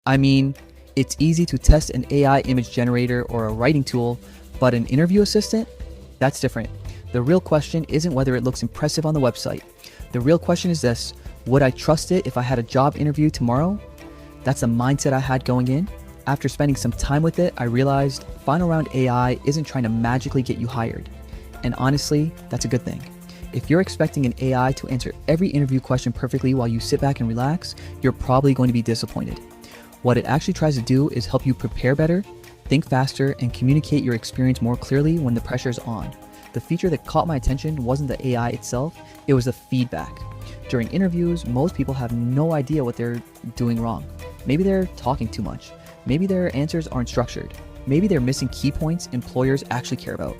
I mean, it's easy to test an AI image generator or a writing tool, but an interview assistant? That's different. The real question isn't whether it looks impressive on the website. The real question is this: would I trust it if I had a job interview tomorrow? That's the mindset I had going in. After spending some time with it, I realized Final Round AI isn't trying to magically get you hired. And honestly, that's a good thing. If you're expecting an AI to answer every interview question perfectly while you sit back and relax, you're probably going to be disappointed. What it actually tries to do is help you prepare better, think faster, and communicate your experience more clearly when the pressure is on. The feature that caught my attention wasn't the AI itself, it was the feedback. During interviews, most people have no idea what they're doing wrong. Maybe they're talking too much. Maybe their answers aren't structured. Maybe they're missing key points employers actually care about.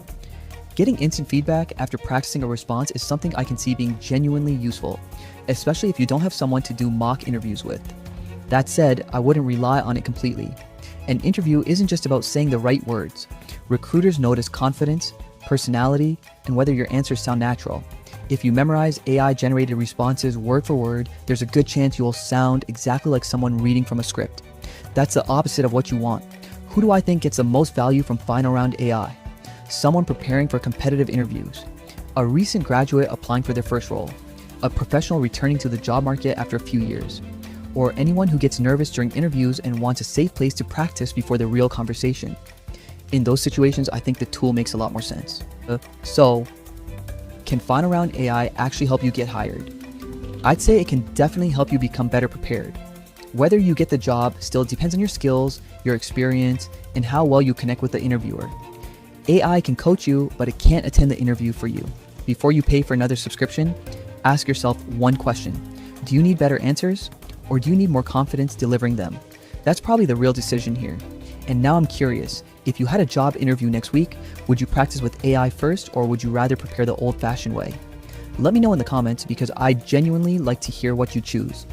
Getting instant feedback after practicing a response is something I can see being genuinely useful, especially if you don't have someone to do mock interviews with. That said, I wouldn't rely on it completely. An interview isn't just about saying the right words. Recruiters notice confidence, personality, and whether your answers sound natural. If you memorize AI-generated responses word for word, there's a good chance you will sound exactly like someone reading from a script. That's the opposite of what you want. Who do I think gets the most value from Final Round AI? Someone preparing for competitive interviews, a recent graduate applying for their first role, a professional returning to the job market after a few years, or anyone who gets nervous during interviews and wants a safe place to practice before the real conversation. In those situations, I think the tool makes a lot more sense. So, can Final Round AI actually help you get hired? I'd say it can definitely help you become better prepared. Whether you get the job still depends on your skills, your experience, and how well you connect with the interviewer. AI can coach you, but it can't attend the interview for you. Before you pay for another subscription, ask yourself one question. Do you need better answers, or do you need more confidence delivering them? That's probably the real decision here. And now I'm curious, if you had a job interview next week, would you practice with AI first, or would you rather prepare the old-fashioned way? Let me know in the comments because I genuinely like to hear what you choose.